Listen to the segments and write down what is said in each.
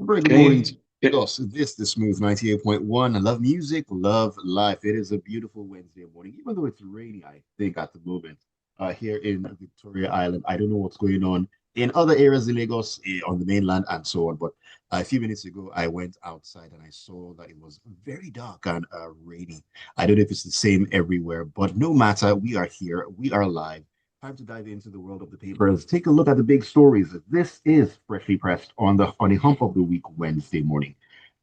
Very good morning to Lagos. This the Smooth 98.1. I love music, love life. It is a beautiful Wednesday morning, even though it's rainy, I think, at the moment here in Victoria Island. I don't know what's going on in other areas in Lagos, on the mainland, and so on. But a few minutes ago, I went outside and I saw that it was very dark and rainy. I don't know if it's the same everywhere, but no matter, we are here, we are live. Time to dive into the world of the papers. Take a look at the big stories. This is Freshly Pressed on the hump of the week Wednesday morning.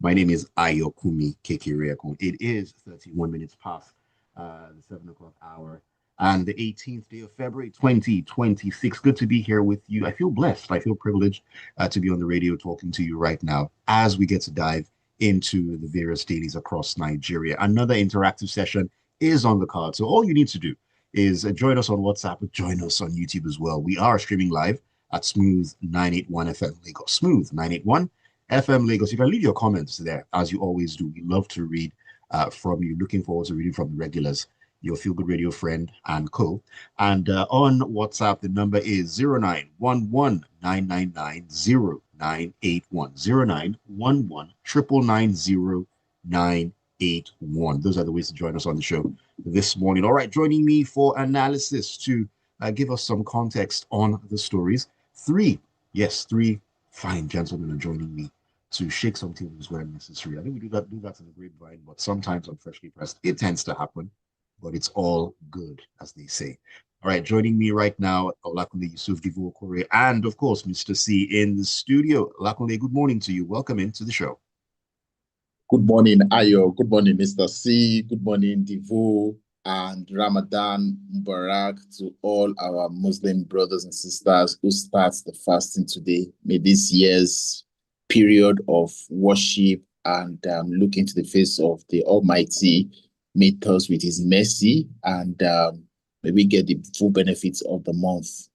My name is Ayokunmi Kekireakun. It is 31 minutes past the 7 o'clock hour and the 18th day of February 2026. Good to be here with you. I feel blessed. I feel privileged to be on the radio talking to you right now as we get to dive into the various dailies across Nigeria. Another interactive session is on the card. So all you need to do is join us on WhatsApp, join us on YouTube as well. We are streaming live at Smooth 981 FM Lagos. Smooth 981 FM Lagos. You can leave your comments there, as you always do. We love to read from you. Looking forward to reading from the regulars, your Feel Good Radio friend and co. And on WhatsApp, the number is 0911-999-0981. 0911-999-0981. Those are the ways to join us on the show this morning. All right, joining me for analysis to give us some context on the stories. Three fine gentlemen are joining me to shake some tables where necessary. I think we do that in the grapevine, but sometimes on Freshly Pressed, it tends to happen, but it's all good, as they say. All right, joining me right now, Lakunle, Yusuf, Devoe, Okorie, and of course, Mr. C in the studio. Lakunle, good morning to you. Welcome into the show. Good morning, Ayo. Good morning, Mr. C. Good morning, Devoe, and Ramadan Mubarak to all our Muslim brothers and sisters who start the fasting today. May this year's period of worship and look into the face of the Almighty meet us with His mercy, and may we get the full benefits of the month.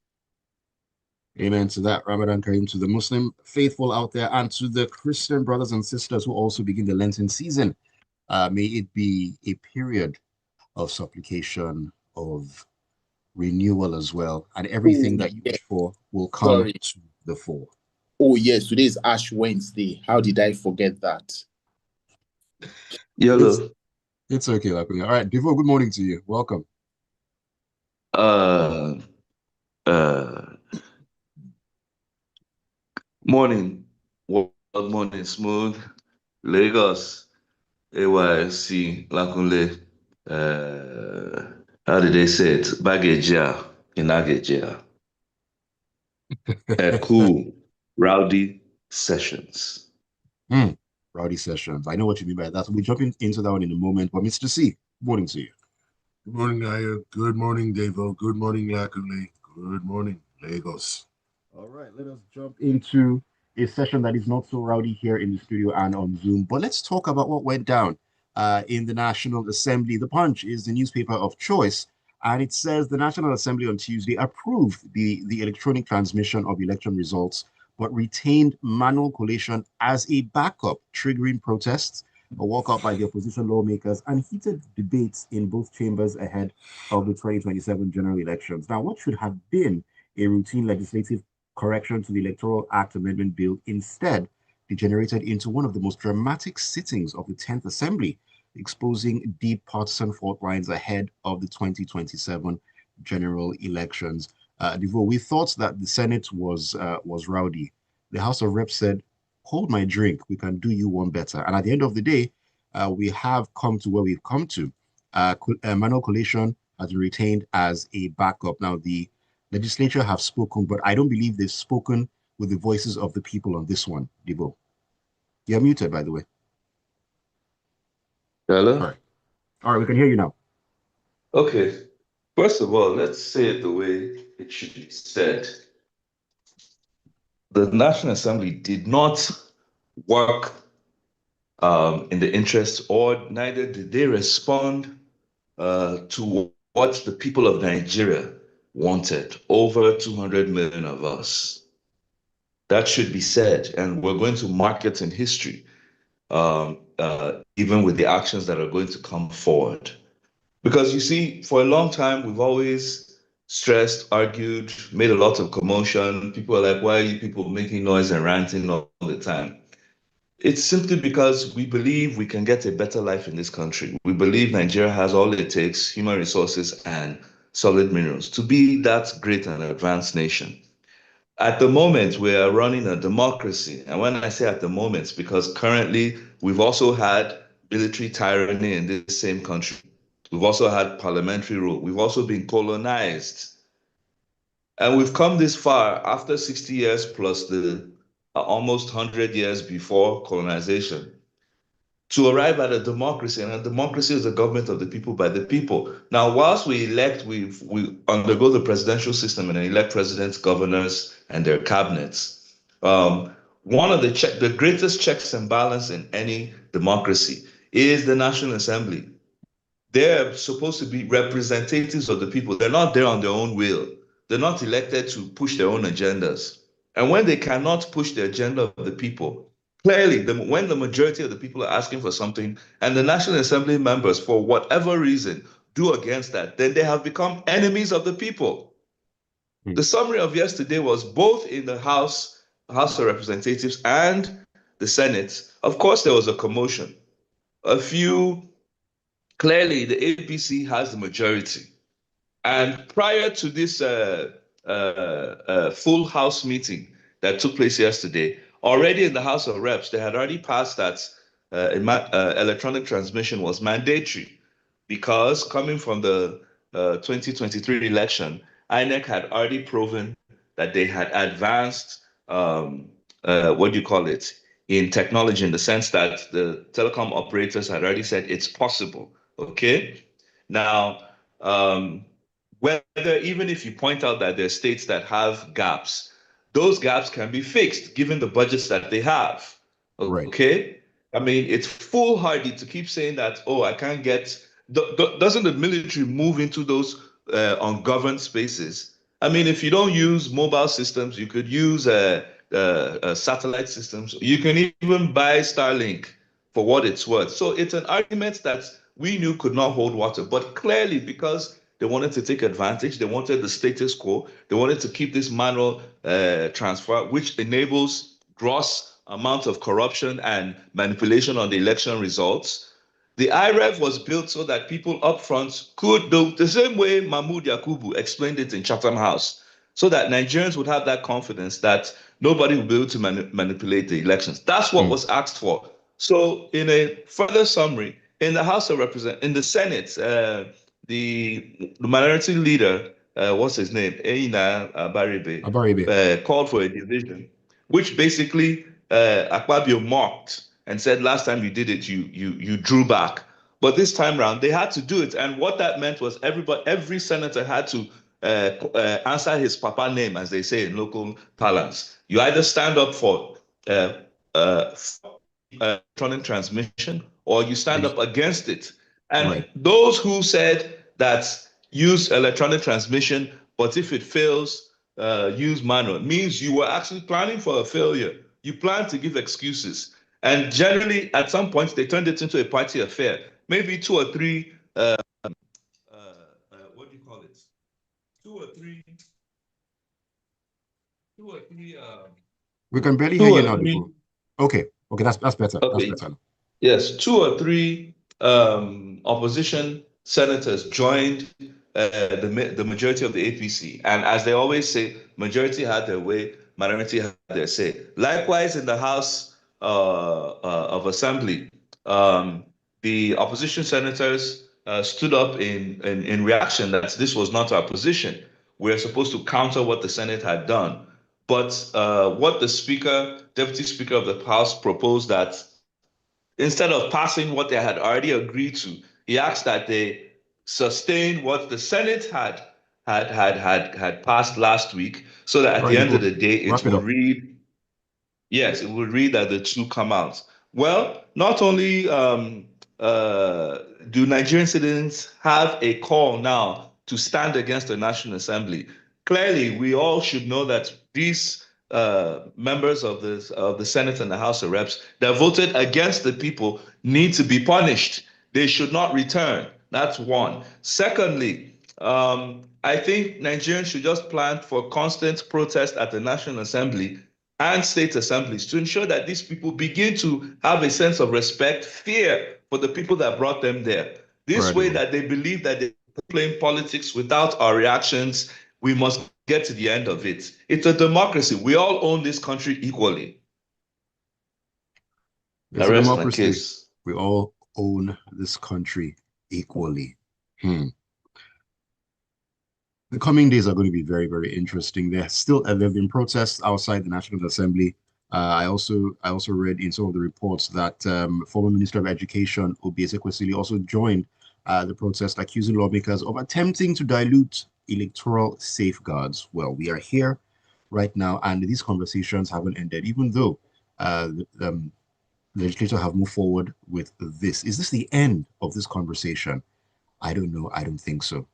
Amen to that. Ramadan Kareem to the Muslim faithful out there and to the Christian brothers and sisters who also begin the Lenten season. May it be a period of supplication, of renewal as well, and everything that you wish for will come to the fore. Oh, yes, today is Ash Wednesday. How did I forget that? Yellow. It's okay, Lakunle. All right, Devoe, good morning to you. Welcome. Morning. Morning, Smooth. Lagos. AYC, Lakunle. How did they say it? Bagajia in Agajia. Cool. Rowdy sessions. Rowdy sessions. I know what you mean by that. So we'll jump into that one in a moment. But Mr. C, good morning to you. Good morning, Aya. Good morning, Devoe. Good morning, Lakunle. Good morning, Lagos. All right, let us jump into a session that is not so rowdy here in the studio and on Zoom. But let's talk about what went down in the National Assembly. The Punch is the newspaper of choice, and it says the National Assembly on Tuesday approved the electronic transmission of election results, but retained manual collation as a backup, triggering protests, a walkout by the opposition lawmakers, and heated debates in both chambers ahead of the 2027 general elections. Now, what should have been a routine legislative correction to the Electoral Act Amendment Bill instead degenerated into one of the most dramatic sittings of the 10th Assembly, exposing deep partisan fault lines ahead of the 2027 general elections. Devoe, we thought that the Senate was rowdy. The House of Reps said, hold my drink, we can do you one better. And at the end of the day, we have come to where we've come to. Manual collation has been retained as a backup. Now, the legislature have spoken, but I don't believe they've spoken with the voices of the people on this one, Devoe. You're muted, by the way. Hello? All right, we can hear you now. Okay. First of all, let's say it the way it should be said. The National Assembly did not work in the interest, or neither did they respond to what the people of Nigeria wanted, over 200 million of us. That should be said, and we're going to mark it in history, even with the actions that are going to come forward. Because you see, for a long time, we've always stressed, argued, made a lot of commotion. People are like, why are you people making noise and ranting all the time? It's simply because we believe we can get a better life in this country. We believe Nigeria has all it takes, human resources and solid minerals, to be that great and advanced nation. At the moment, we are running a democracy. And when I say at the moment, it's because currently we've also had military tyranny in this same country. We've also had parliamentary rule. We've also been colonized. And we've come this far after 60 years plus the almost 100 years before colonization to arrive at a democracy. And a democracy is a government of the people by the people. Now, whilst we undergo the presidential system and elect presidents, governors, and their cabinets. One of the greatest checks and balance in any democracy is the National Assembly. They're supposed to be representatives of the people. They're not there on their own will. They're not elected to push their own agendas. And when they cannot push the agenda of the people, clearly, when the majority of the people are asking for something and the National Assembly members, for whatever reason, do against that, then they have become enemies of the people. The summary of yesterday was both in the House of Representatives and the Senate. Of course, there was a commotion. Clearly, the APC has the majority. And prior to this full House meeting that took place yesterday, already in the House of Reps, they had already passed that electronic transmission was mandatory because coming from the 2023 election, INEC had already proven that they had advanced, what do you call it, in technology in the sense that the telecom operators had already said it's possible. Okay. Now, whether even if you point out that there are states that have gaps, those gaps can be fixed given the budgets that they have. Okay. Right. I mean, it's foolhardy to keep saying that, oh, I can't get. Doesn't the military move into those ungoverned spaces? I mean, if you don't use mobile systems, you could use satellite systems. You can even buy Starlink for what it's worth. So it's an argument that we knew could not hold water. But clearly, because they wanted to take advantage, they wanted the status quo, they wanted to keep this manual transfer, which enables gross amount of corruption and manipulation on the election results. The IREV was built so that people up front could do the same way Mahmoud Yakubu explained it in Chatham House, so that Nigerians would have that confidence that nobody will be able to manipulate the elections. That's what was asked for. So, in a further summary, in the House of Representatives, in the Senate, the minority leader, what's his name, Eina Abaribe, called for a division, which basically Akpabio mocked and said last time you did it, you drew back. But this time around, they had to do it. And what that meant was every senator had to answer his papa name, as they say in local parlance. You either stand up for electronic transmission or you stand up against it. And those who said that use electronic transmission, but if it fails, use manual, means you were actually planning for a failure. You plan to give excuses. And generally, at some point, they turned it into a party affair. Maybe two or three, what do you call it? Two or three. We can barely hear you now, Devoe. Okay, that's better. Okay. That's better. Yes, two or three opposition senators joined the majority of the APC. And as they always say, majority had their way, minority had their say. Likewise, in the House of Assembly, the opposition senators stood up in reaction that this was not our position. We're supposed to counter what the Senate had done. But what the Deputy Speaker of the House proposed that instead of passing what they had already agreed to, he asked that they sustain what the Senate had passed last week, so that at the end of the day, it would read, yes, it would read that the two come out. Well, not only do Nigerian citizens have a call now to stand against the National Assembly, clearly we all should know that these members of the Senate and the House of Reps that voted against the people need to be punished. They should not return. That's one. Secondly, I think Nigerians should just plan for constant protest at the National Assembly and state assemblies to ensure that these people begin to have a sense of respect, fear for the people that brought them there. This way that they believe that they're playing politics without our reactions, we must get to the end of it. It's a democracy. We all own this country equally. It's a democracy. We all own this country equally. The coming days are going to be very, very interesting. There have been protests outside the National Assembly. I also read in some of the reports that former Minister of Education Obi Ezekwesili also joined the protest, accusing lawmakers of attempting to dilute electoral safeguards. Well, we are here right now, and these conversations haven't ended, even though the legislators have moved forward with this. Is this the end of this conversation? I don't know. I don't think so.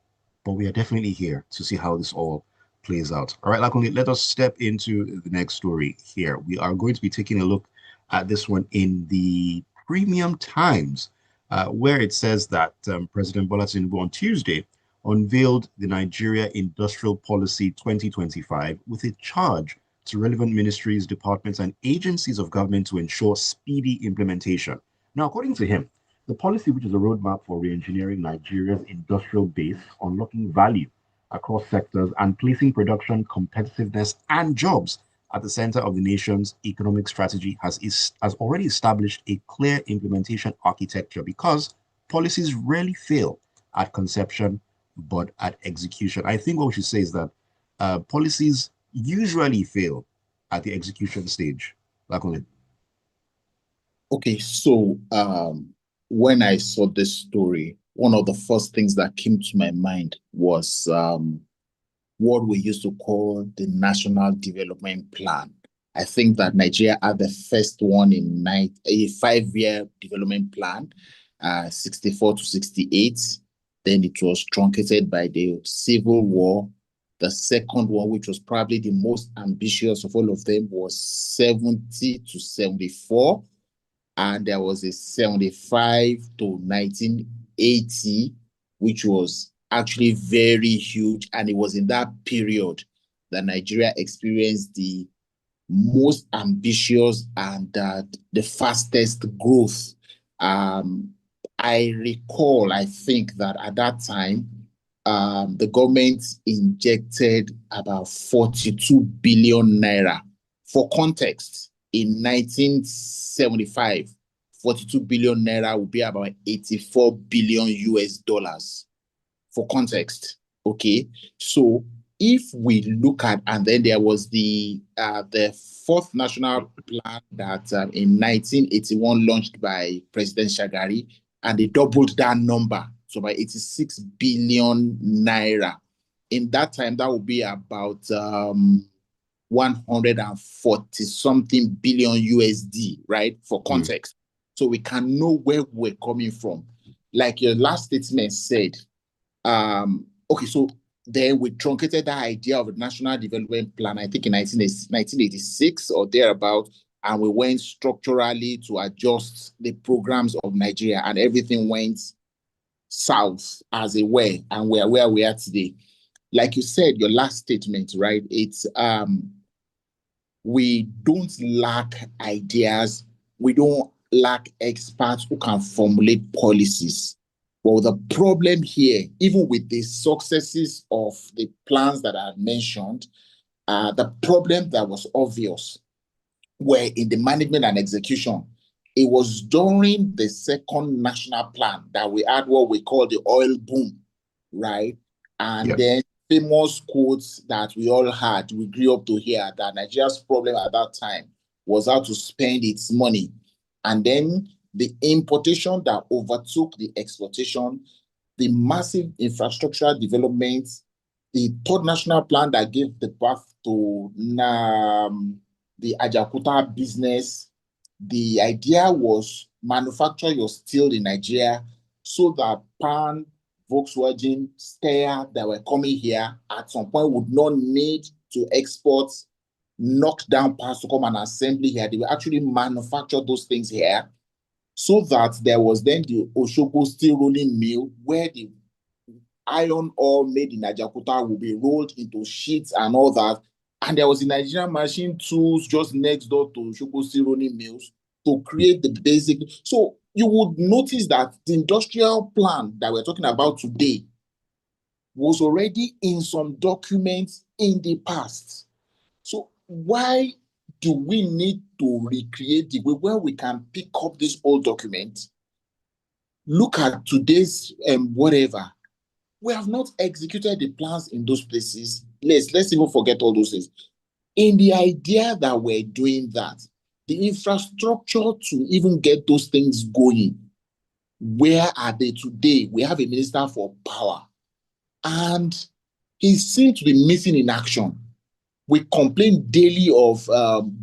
But we are definitely here to see how this all plays out. All right, Lakunle, let us step into the next story here. We are going to be taking a look at this one in the Premium Times, where it says that President Bola Tinubu on Tuesday unveiled the Nigeria Industrial Policy 2025 with a charge to relevant ministries, departments, and agencies of government to ensure speedy implementation. Now, according to him, the policy, which is a roadmap for re-engineering Nigeria's industrial base, unlocking value across sectors, and placing production, competitiveness, and jobs at the center of the nation's economic strategy, has already established a clear implementation architecture, because policies rarely fail at conception, but at execution. I think what we should say is that policies usually fail at the execution stage. Okay, so when I saw this story, one of the first things that came to my mind was what we used to call the National Development Plan. I think that Nigeria had the first one in a 5-year development plan, 64 to 68. Then it was truncated by the Civil War. The second one, which was probably the most ambitious of all of them, was 70 to 74. And there was a 75 to 1980, which was actually very huge. And it was in that period that Nigeria experienced the most ambitious and the fastest growth. I recall, I think that at that time, the government injected about 42 billion naira. For context, in 1975, 42 billion naira would be about 84 billion US dollars. For context, okay? So if we look at, and then there was the fourth national plan that in 1981 launched by President Shagari, and they doubled that number, so by 86 billion naira. In that time, that would be about 140 something billion USD, right? For context. So we can know where we're coming from. Like your last statement said, okay, so then we truncated that idea of a national development plan, I think in 1986 or thereabout, and we went structurally to adjust the programs of Nigeria, and everything went south as it were, and we're where we are today. Like you said, your last statement, right? It's we don't lack ideas, we don't lack experts who can formulate policies. Well, the problem here, even with the successes of the plans that I mentioned, the problem that was obvious were in the management and execution. It was during the second national plan that we had what we call the oil boom, right? And then famous quotes that we all had, we grew up to hear, that Nigeria's problem at that time was how to spend its money. And then the importation that overtook the exploitation, the massive infrastructural development, the third national plan that gave the path to the Ajakuta business. The idea was manufacture your steel in Nigeria so that Pan, Volkswagen, Steyr that were coming here at some point would not need to export knocked down parts to come and assembly here. They will actually manufacture those things here, so that there was then the Osogbo steel rolling mill where the iron ore made in Ajakuta will be rolled into sheets and all that. And there was a Nigerian machine tools just next door to Shokosi Rolling Mills to create the basic. So you would notice that the industrial plan that we're talking about today was already in some documents in the past. So why do we need to recreate the way where we can pick up this old document, look at today's whatever? We have not executed the plans in those places. Let's even forget all those things. In the idea that we're doing that, the infrastructure to even get those things going, where are they today? We have a minister for power, and he seems to be missing in action. We complain daily of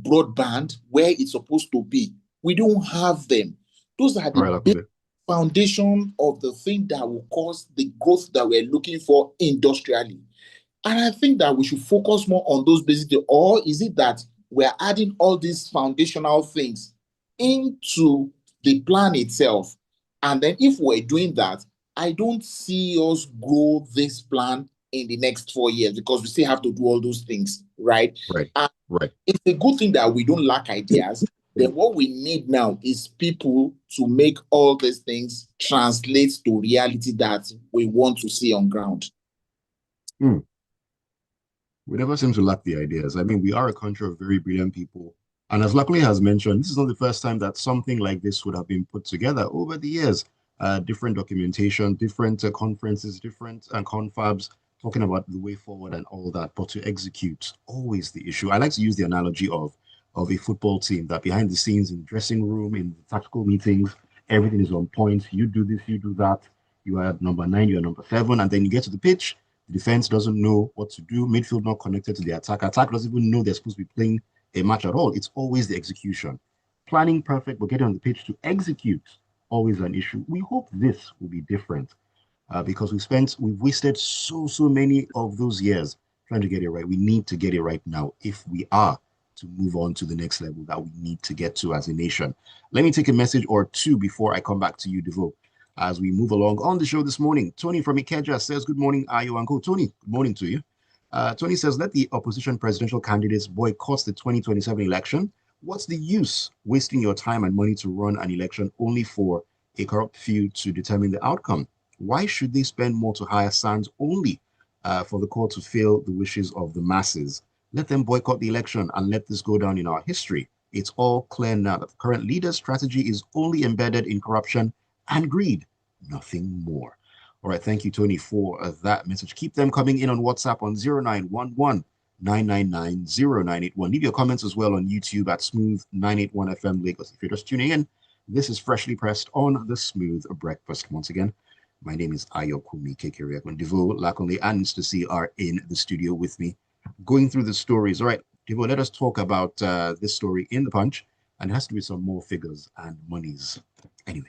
broadband where it's supposed to be. We don't have them. Those are the big foundation of the thing that will cause the growth that we're looking for industrially. And I think that we should focus more on those basics. Or is it that we're adding all these foundational things into the plan itself? And then if we're doing that, I don't see us grow this plan in the next 4 years because we still have to do all those things, right? Right. It's a good thing that we don't lack ideas. Then what we need now is people to make all these things translate to reality that we want to see on ground. We never seem to lack the ideas. I mean, we are a country of very brilliant people. And as Lakunle has mentioned, this is not the first time that something like this would have been put together over the years. Different documentation, different conferences, different confabs, talking about the way forward and all that. But to execute, always the issue. I like to use the analogy of a football team that behind the scenes in the dressing room, in the tactical meetings, everything is on point. You do this, you do that. You are number 9, you are number 7, and then you get to the pitch. The defense doesn't know what to do. Midfield not connected to the attack. Attack doesn't even know they're supposed to be playing a match at all. It's always the execution. Planning perfect, but getting on the pitch to execute, always an issue. We hope this will be different because we've wasted so many of those years trying to get it right. We need to get it right now if we are to move on to the next level that we need to get to as a nation. Let me take a message or two before I come back to you, Devoe. As we move along on the show this morning, Tony from Ikeja says, good morning, Ayo Uncle. Tony, good morning to you. Tony says, let the opposition presidential candidates boycott the 2027 election. What's the use wasting your time and money to run an election only for a corrupt few to determine the outcome? Why should they spend more to hire SANS only for the court to fail the wishes of the masses? Let them boycott the election and let this go down in our history. It's all clear now that the current leader's strategy is only embedded in corruption and greed, nothing more. All right, thank you, Tony, for that message. Keep them coming in on WhatsApp on 0911 999 0981. Leave your comments as well on YouTube at Smooth 981 FM Lagos. If you're just tuning in, this is Freshly Pressed on the Smooth Breakfast. Once again, my name is Ayokunmi Kekereakun. Devoe, Lakunle, and Mr. C are in the studio with me, going through the stories. All right, Devoe, let us talk about this story in the Punch, and it has to be some more figures and monies. Anyway.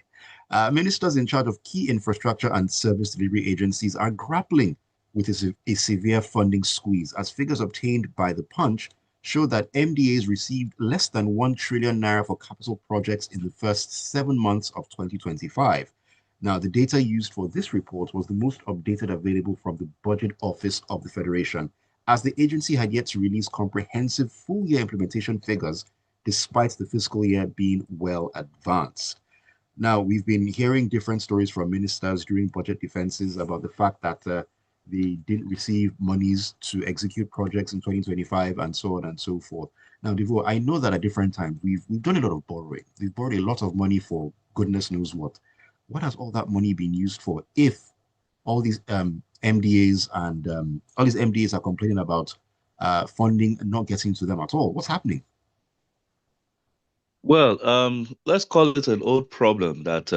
Ministers in charge of key infrastructure and service delivery agencies are grappling with a severe funding squeeze, as figures obtained by the Punch show that MDAs received less than 1 trillion naira for capital projects in the first 7 months of 2025. Now, the data used for this report was the most updated available from the Budget Office of the Federation, as the agency had yet to release comprehensive full-year implementation figures, despite the fiscal year being well advanced. Now, we've been hearing different stories from ministers during budget defenses about the fact that they didn't receive monies to execute projects in 2025 and so on and so forth. Now, Devoe, I know that at different times we've done a lot of borrowing. We've borrowed a lot of money for goodness knows what. What has all that money been used for if all these MDAs and all these MDAs are complaining about funding not getting to them at all? What's happening? Well, let's call it an old problem that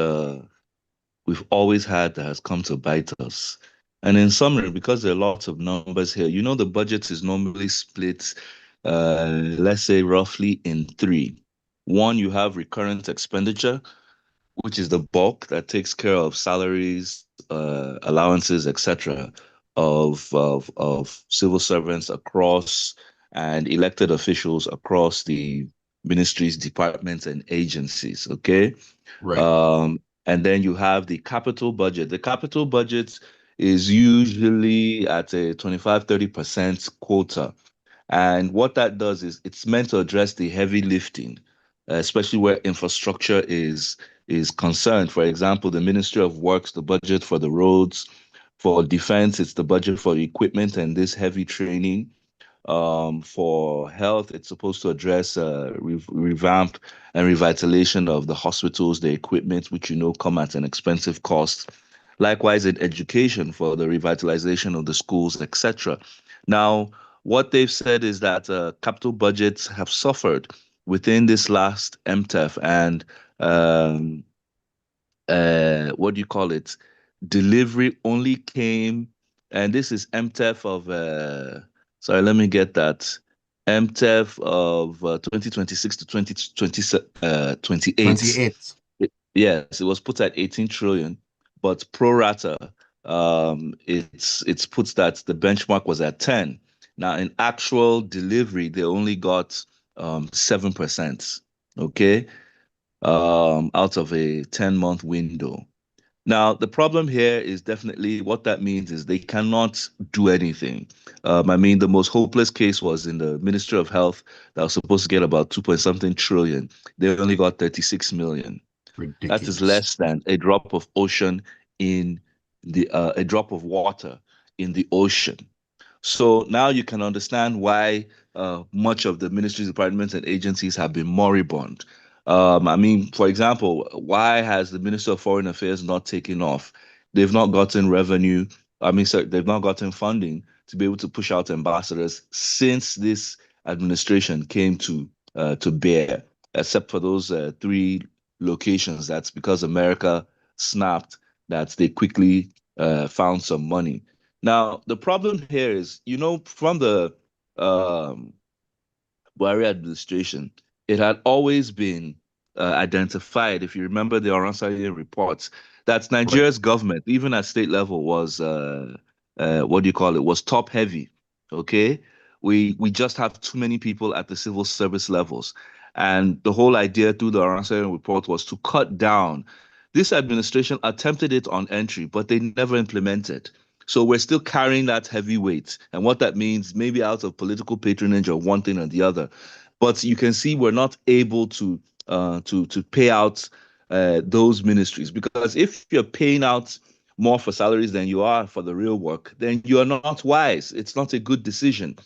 we've always had that has come to bite us. And in summary, because there are lots of numbers here, you know, the budget is normally split, let's say roughly in 3. One, you have recurrent expenditure, which is the bulk that takes care of salaries, allowances, etc., of civil servants across and elected officials across the ministries, departments, and agencies. Okay. Right. And then you have the capital budget. The capital budget is usually at a 25-30% quota. And what that does is it's meant to address the heavy lifting, especially where infrastructure is concerned. For example, the Ministry of Works, the budget for the roads. For defense, it's the budget for equipment and this heavy training. For health, it's supposed to address revamp and revitalization of the hospitals, the equipment, which come at an expensive cost. Likewise, in education, for the revitalization of the schools, etc. Now, what they've said is that capital budgets have suffered within this last MTEF, and um, what do you call it? Delivery only came, and this is MTEF of sorry, let me get that. MTEF of 2026 to 2028. 28. Yes, it was put at 18 trillion, but pro rata, it's puts that the benchmark was at 10. Now, in actual delivery, they only got 7%. Okay, out of a 10-month window. Now, the problem here is definitely what that means is they cannot do anything. I mean, the most hopeless case was in the Ministry of Health that was supposed to get about 2 point something trillion. They only got 36 million. That is Ridiculous. less than a drop of ocean in a drop of water in the ocean. So now you can understand why much of the ministries, departments, and agencies have been moribund. I mean, for example, why has the Minister of Foreign Affairs not taken off? They've not gotten revenue. I mean, sorry, they've not gotten funding to be able to push out ambassadors since this administration came to bear, except for those three locations. That's because America snapped that they quickly found some money. Now, the problem here is, from the um, Buhari administration, it had always been identified, if you remember the Oransaye reports, that Right. Nigeria's government, even at state level, was what do you call it? Was top heavy. Okay, we just have too many people at the civil service levels, and the whole idea through the Oransaye report was to cut down. This administration attempted it on entry, but they never implemented. So we're still carrying that heavy weight. And what that means, maybe out of political patronage or one thing or the other. But you can see we're not able to pay out those ministries, because if you're paying out more for salaries than you are for the real work, then you are not wise. It's not a good decision.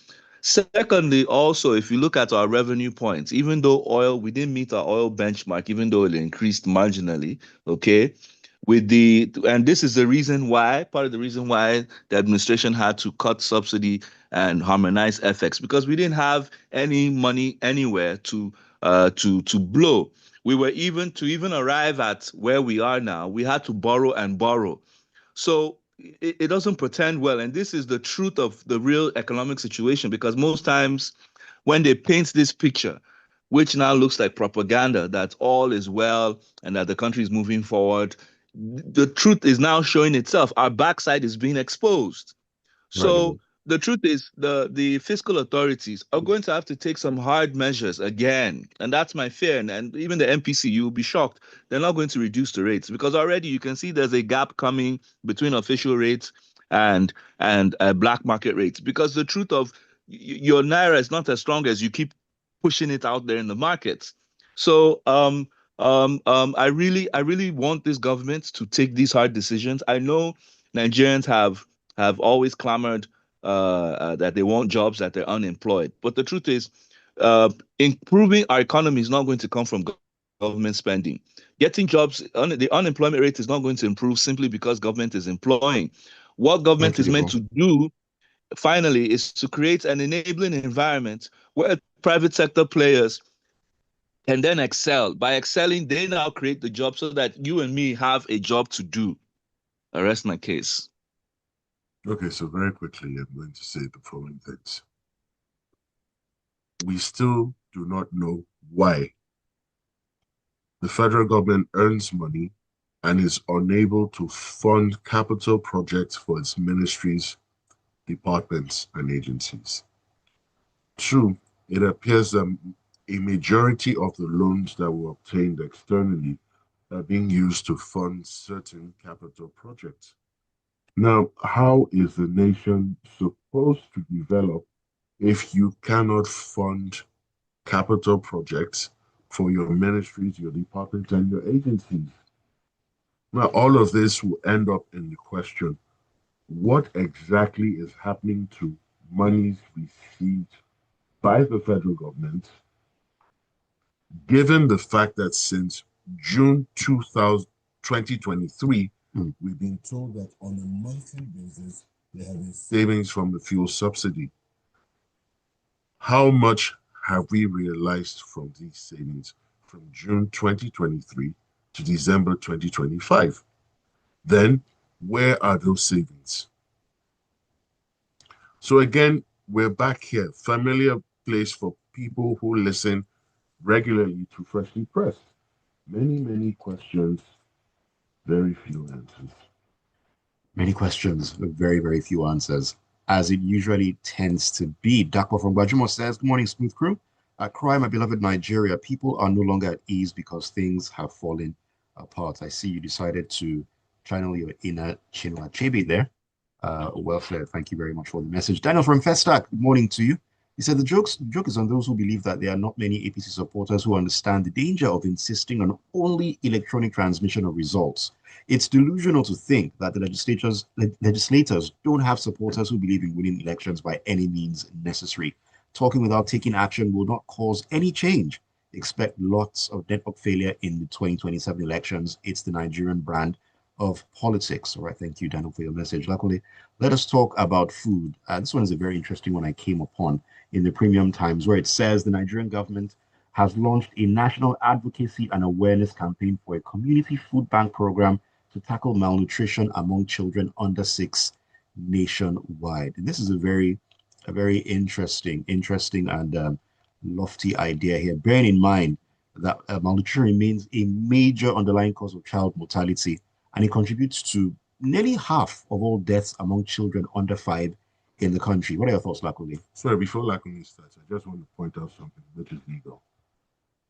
Secondly, also, if you look at our revenue points, even though we didn't meet our oil benchmark, even though it increased marginally, okay, and this is the reason why, part of the reason why the administration had to cut subsidy and harmonize FX, because we didn't have any money anywhere to blow. We were even arrive at where we are now, we had to borrow and borrow. So it doesn't pretend well. And this is the truth of the real economic situation, because most times when they paint this picture, which now looks like propaganda, that all is well and that the country is moving forward, the truth is now showing itself. Our backside is being exposed. Right. So the truth is the fiscal authorities are going to have to take some hard measures again. And that's my fear. And even the MPC, you'll be shocked. They're not going to reduce the rates, because already you can see there's a gap coming between official rates and black market rates. Because the truth of your naira is not as strong as you keep pushing it out there in the markets. So I really want this government to take these hard decisions. I know Nigerians have always clamored that they want jobs, that they're unemployed. But the truth is, improving our economy is not going to come from government spending. Getting jobs, the unemployment rate is not going to improve simply because government is employing. What Thank government you, is meant Devoe. to do, finally, is to create an enabling environment where private sector players can then excel. By excelling, they now create the job so that you and me have a job to do. I rest my case. Okay, so very quickly, I'm going to say the following things. We still do not know why the federal government earns money and is unable to fund capital projects for its ministries, departments, and agencies. True, it appears that a majority of the loans that were obtained externally are being used to fund certain capital projects. Now, how is the nation supposed to develop if you cannot fund capital projects for your ministries, your departments, and your agencies. Now, all of this will end up in the question, what exactly is happening to monies received by the federal government, given the fact that since June 2023, we've been told that on a monthly basis, there have been savings from the fuel subsidy. How much have we realized from these savings from June 2023 to December 2025? Then, where are those savings? So again, we're back here, familiar place for people who listen regularly to Freshly Pressed. Many questions, very few answers. Many questions, but very few answers, as it usually tends to be. Dapo from Bajumo says, good morning, Smooth Crew. Cry, my beloved Nigeria. People are no longer at ease because things have fallen apart. I see you decided to channel your inner Chinua Achebe there. Welfare, thank you very much for the message. Daniel from Festac, good morning to you. He said the joke is on those who believe that there are not many APC supporters who understand the danger of insisting on only electronic transmission of results. It's delusional to think that the legislators don't have supporters who believe in winning elections by any means necessary. Talking without taking action will not cause any change. Expect lots of network failure in the 2027 elections. It's the Nigerian brand of politics. All right, thank you, Daniel, for your message. Lakunle, let us talk about food. This one is a very interesting one I came upon in the Premium Times, where it says the Nigerian government has launched a national advocacy and awareness campaign for a community food bank program to tackle malnutrition among children under 6 nationwide. And this is a very interesting and lofty idea here. Bearing in mind that malnutrition remains a major underlying cause of child mortality, and it contributes to nearly half of all deaths among children under 5 in the country. What are your thoughts, Lakunle? Sorry, before Lakunle starts, I just want to point out something which is legal.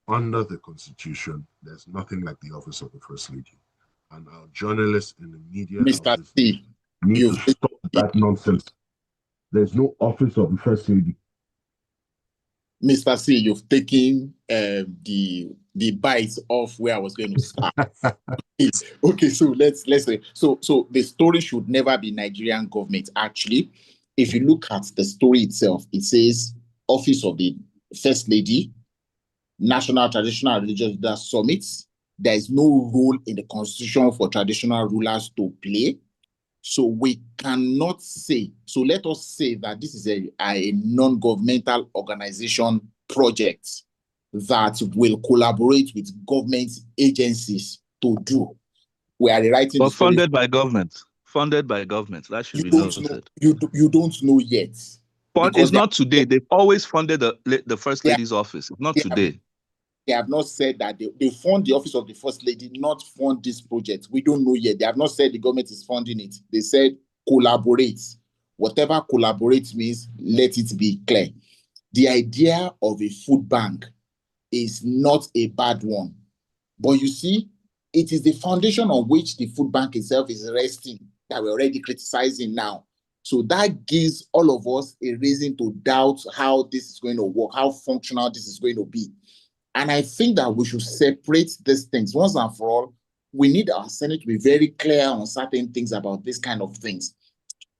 Under the Constitution, there's nothing like the office of the First Lady. And our journalists in the media Mr. C, need to stop that nonsense. There's no office of the First Lady. Mr. C, you've taken the bites off where I was going to start. Okay, so let's say so the story should never be Nigerian government. Actually, if you look at the story itself, it says Office of the First Lady, National Traditional and Religious Leaders Summit. There is no role in the constitution for traditional rulers to play. So we cannot say, so let us say that this is a non-governmental organization project that will collaborate with government agencies to do. We are rewriting but funded by government. Funded by government. That should be noted. You don't know yet. It's not today. They've always funded the First Lady's office. Not today. They have not said that they fund the Office of the First Lady, not fund this project. We don't know yet. They have not said the government is funding it. They said collaborate. Whatever collaborate means, let it be clear. The idea of a food bank is not a bad one. But you see, it is the foundation on which the food bank itself is resting that we're already criticizing now. So that gives all of us a reason to doubt how this is going to work, how functional this is going to be. And I think that we should separate these things once and for all. We need our Senate to be very clear on certain things about this kind of things.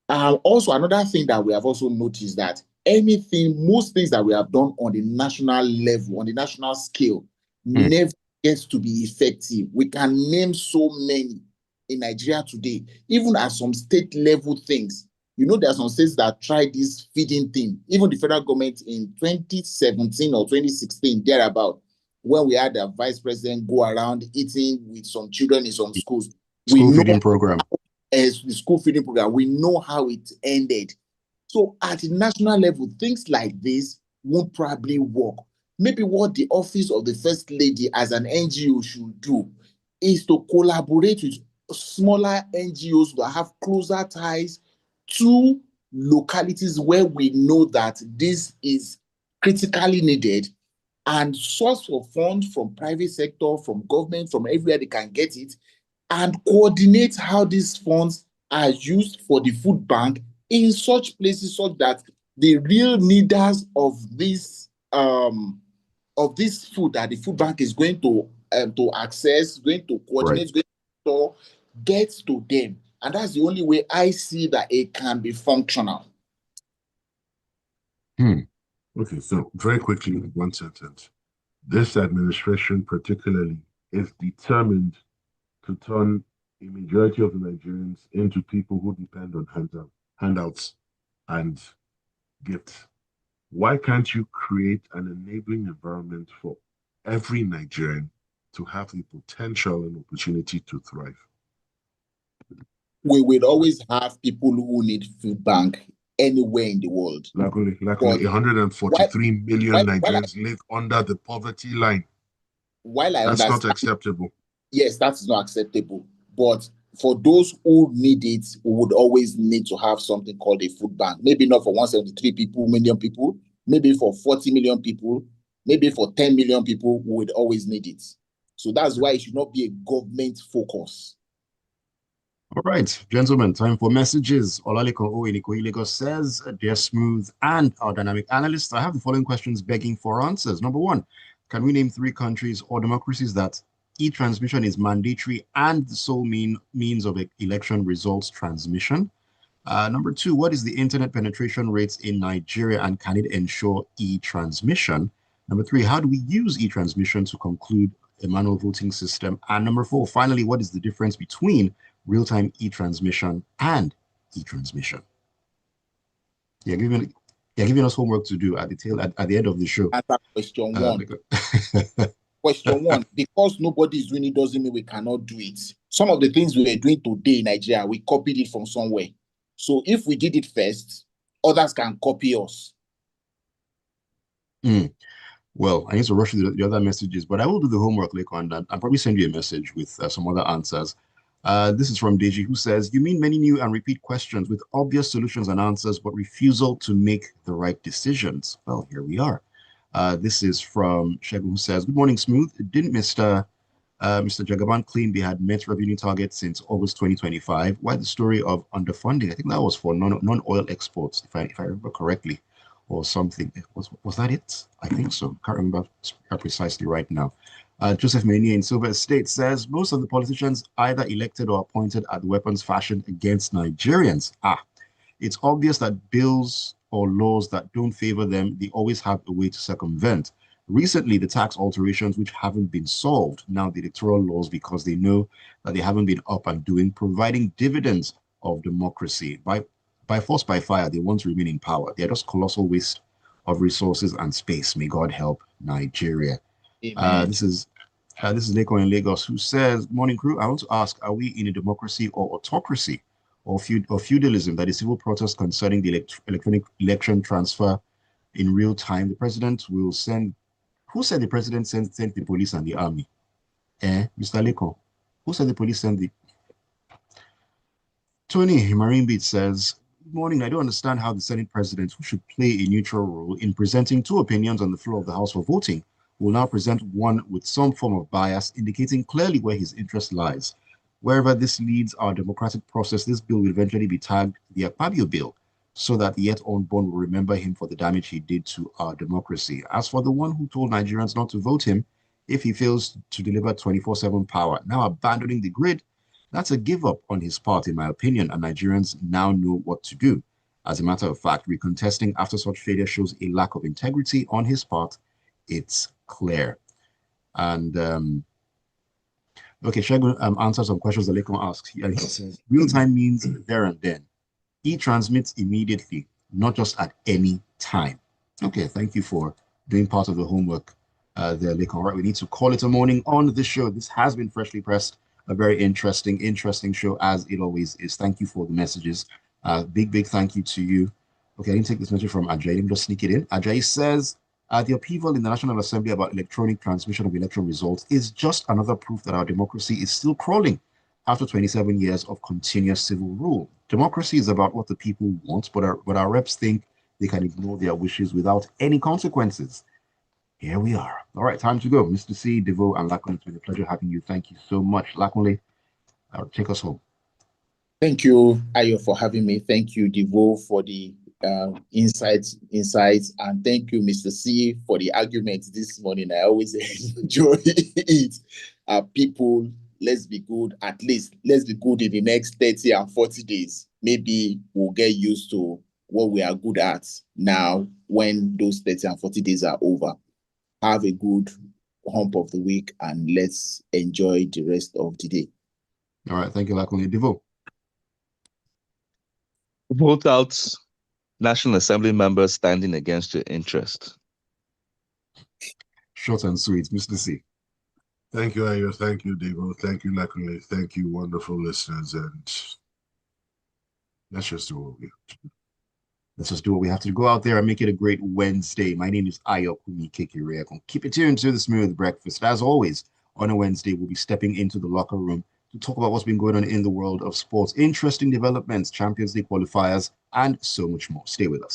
Also, another thing that we have also noticed that most things that we have done on the national level, on the national scale, never gets to be effective. We can name so many in Nigeria today, even at some state level things. You know, there are some states that tried this feeding thing. Even the federal government in 2017 or 2016, thereabout, when we had the vice president go around eating with some children in some schools. School feeding program. As the school feeding program, we know how it ended. So at the national level, things like this won't probably work. Maybe what the Office of the First Lady as an NGO should do is to collaborate with smaller NGOs that have closer ties to localities where we know that this is critically needed, and source for funds from private sector, from government, from everywhere they can get it, and coordinate how these funds are used for the food bank in such places such that the real needers of this food that the food bank is going to access, going to coordinate, going to store, gets to them. And that's the only way I see that it can be functional. Okay, so very quickly, one sentence. This administration particularly is determined to turn a majority of the Nigerians into people who depend on handouts and gifts. Why can't you create an enabling environment for every Nigerian to have the potential and opportunity to thrive? We will always have people who need food bank anywhere in the world. Luckily, 143 million Nigerians live under the poverty line. That's not acceptable. Yes, that is not acceptable. But for those who need it, we would always need to have something called a food bank. Maybe not for 173 million people, maybe for 40 million people, maybe for 10 million people, we would always need it. So that's why it should not be a government focus. All right, gentlemen, time for messages. Olaliko Oiniko says, Dear Smooth and our dynamic analyst, I have the following questions begging for answers. Number one, can we name 3 countries or democracies that e-transmission is mandatory and the sole means of election results transmission? Number 2, what is the internet penetration rates in Nigeria and can it ensure e-transmission? Number 3, how do we use e-transmission to conclude a manual voting system? And number 4, finally, what is the difference between real-time e-transmission and e-transmission? You're giving us homework to do at the end of the show. Answer question 1. Question 1, because nobody is doing it doesn't mean we cannot do it. Some of the things we are doing today in Nigeria, we copied it from somewhere. So if we did it first, others can copy us. Well, I need to rush through the other messages, but I will do the homework later on that. I'll probably send you a message with some other answers. This is from Deji, who says, you mean many new and repeat questions with obvious solutions and answers, but refusal to make the right decisions? Well, here we are. This is from Shegun, who says, good morning, Smooth. Didn't Mr. Jagaban claim they had met revenue targets since August 2025? Why the story of underfunding? I think that was for non-oil exports, if I remember correctly, or something. Was that it? I think so. Can't remember precisely right now. Joseph Mania in Silver State says, most of the politicians either elected or appointed are the weapons fashioned against Nigerians. It's obvious that bills or laws that don't favor them, they always have a way to circumvent. Recently, the tax alterations which haven't been solved, now the electoral laws, because they know that they haven't been up and doing, providing dividends of democracy. By force, by fire, they want to remain in power. They're just colossal waste of resources and space. May God help Nigeria. This is Leko in Lagos, who says, morning crew, I want to ask, are we in a democracy or autocracy or feudalism, that is civil protest concerning the electronic election transfer in real time? The president will send, who said the president sent the police and the army? Mr. Leko, who said the police sent the... Tony Marine Beat says, good morning, I don't understand how the Senate president, who should play a neutral role in presenting 2 opinions on the floor of the House for voting, will now present one with some form of bias, indicating clearly where his interest lies. Wherever this leads our democratic process, this bill will eventually be tagged the Akpabio bill, so that the yet unborn will remember him for the damage he did to our democracy. As for the one who told Nigerians not to vote him, if he fails to deliver 24/7 power, now abandoning the grid, that's a give up on his part, in my opinion, and Nigerians now know what to do. As a matter of fact, recontesting after such failure shows a lack of integrity on his part. It's clear. And okay, Shegun answer some questions that Lekon asks. He says, real time means there and then. E-transmits immediately, not just at any time. Okay, thank you for doing part of the homework there, Lekon. All right, we need to call it a morning on the show. This has been Freshly Pressed, a very interesting show, as it always is. Thank you for the messages. Big thank you to you. Okay, I didn't take this message from Ajay. Let me just sneak it in. Ajay says, the upheaval in the National Assembly about electronic transmission of election results is just another proof that our democracy is still crawling after 27 years of continuous civil rule. Democracy is about what the people want, but our reps think they can ignore their wishes without any consequences. Here we are. All right, time to go. Mr. C, Devoe, and Lakunle, it's been a pleasure having you. Thank you so much. Lakunle, take us home. Thank you, Ayo, for having me. Thank you, Devoe, for the insights, and thank you, Mr. C, for the argument this morning. I always enjoy it. People, let's be good. At least let's be good in the next 30 and 40 days. Maybe we'll get used to what we are good at now when those 30 and 40 days are over. Have a good hump of the week and let's enjoy the rest of the day. All right. Thank you, Lakunle. Devoe. Vote out National Assembly members standing against your interest. Short and sweet, Mr. C. Thank you, Ayo. Thank you, Devoe. Thank you, Lakunle. Thank you, wonderful listeners. And let's just do what we have to do. Let's just do what we have to go out there and make it a great Wednesday. My name is Ayokunmi Kekire. Keep it tuned to the Smooth Breakfast. As always, on a Wednesday, we'll be stepping into the locker room to talk about what's been going on in the world of sports, interesting developments, Champions League qualifiers, and so much more. Stay with us.